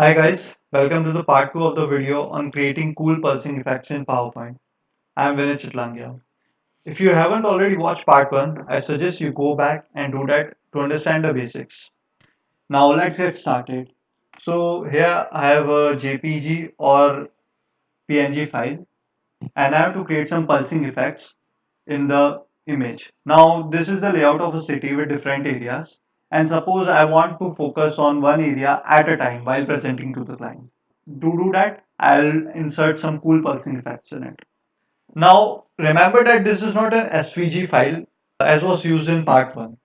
Hi guys, welcome to the part 2 of the video on creating cool pulsing effects in PowerPoint. I am Vinay Chitlangia. If you haven't already watched part 1, I suggest you go back and do that to understand the basics. Now let's get started. So here I have a JPG or PNG file and I have to create some pulsing effects in the image. Now this is the layout of a city with different areas, and suppose I want to focus on one area at a time while presenting to the client. To do that, I'll insert some cool pulsing effects in it. Now remember that this is not an SVG file as was used in part 1.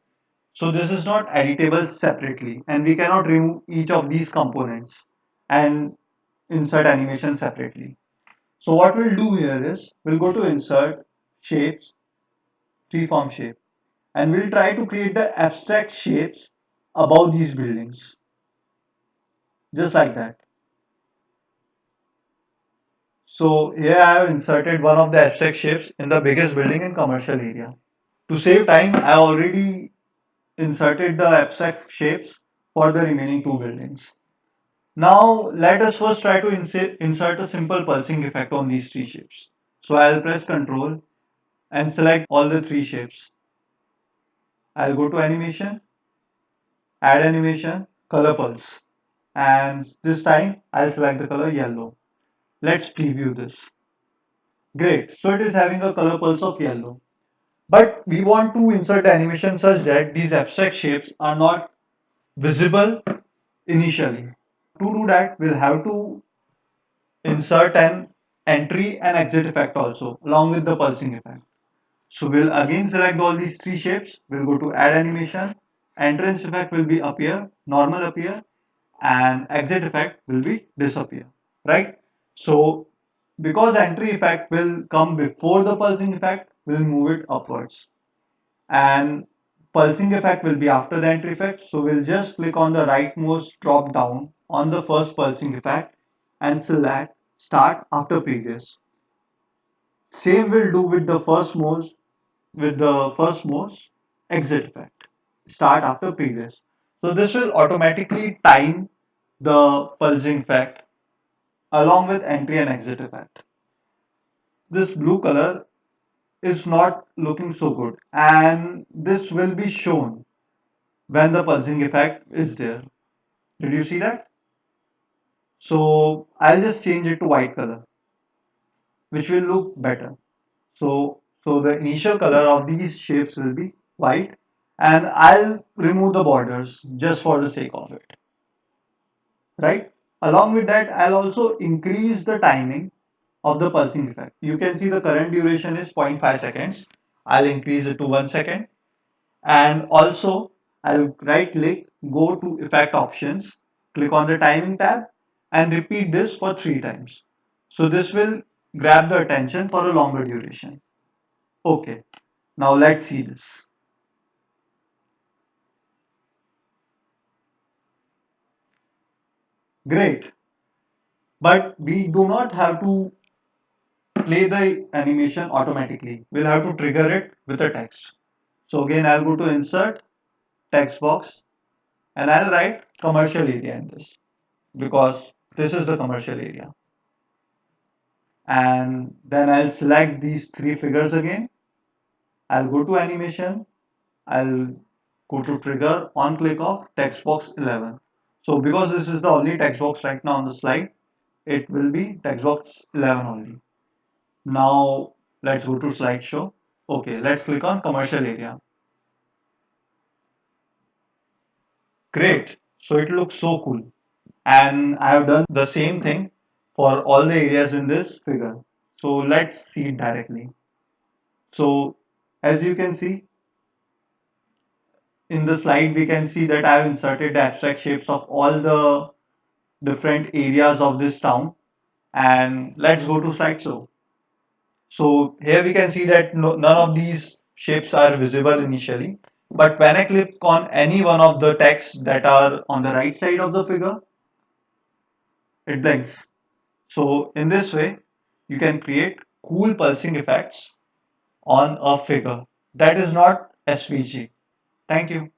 So this is not editable separately and we cannot remove each of these components and insert animation separately. So what we'll do here is we'll go to insert shapes, freeform shape, and we'll try to create the abstract shapes above these buildings, just like that. So here I have inserted one of the abstract shapes in the biggest building in commercial area. To save time, I already inserted the abstract shapes for the remaining two buildings. Now let us first try to insert a simple pulsing effect on these three shapes. So I'll press Ctrl and select all the three shapes. I'll go to animation, add animation, color pulse. And this time I'll select the color yellow. Let's preview this. Great, so it is having a color pulse of yellow. But we want to insert the animation such that these abstract shapes are not visible initially. To do that, we'll have to insert an entry and exit effect also along with the pulsing effect. So we'll again select all these three shapes. We'll go to add animation. Entrance effect will be appear, normal appear, and exit effect will be disappear, right? So because entry effect will come before the pulsing effect, we'll move it upwards, and pulsing effect will be after the entry effect. So we'll just click on the rightmost drop down on the first pulsing effect and select start after previous. Same will do with the first most exit effect, start after previous. So this will automatically time the pulsing effect along with entry and exit effect. This blue color is not looking so good and this will be shown when the pulsing effect is there. Did you see that? So I'll just change it to white color, which will look better. So the initial color of these shapes will be white, and I'll remove the borders just for the sake of it, right? Along with that, I'll also increase the timing of the pulsing effect. You can see the current duration is 0.5 seconds. I'll increase it to 1 second. And also, I'll right click, go to effect options, click on the timing tab, and repeat this for 3 times. So this will grab the attention for a longer duration. Okay, now let's see this. Great, but we do not have to play the animation automatically. We'll have to trigger it with a text. So again, I'll go to insert, text box, and I'll write commercial area in this because this is the commercial area. And then I'll select these three figures again. I'll go to animation. I'll go to trigger on click of text box 11. So because this is the only text box right now on the slide, it will be text box 11 only. Now let's go to slideshow. Okay, let's click on commercial area. Great. So it looks so cool. And I have done the same thing for all the areas in this figure. So let's see it directly. So as you can see in the slide, we can see that I have inserted the abstract shapes of all the different areas of this town. And let's go to slideshow. So here we can see that none of these shapes are visible initially. But when I click on any one of the texts that are on the right side of the figure, it blinks. So in this way, you can create cool pulsing effects on a figure that is not SVG. Thank you.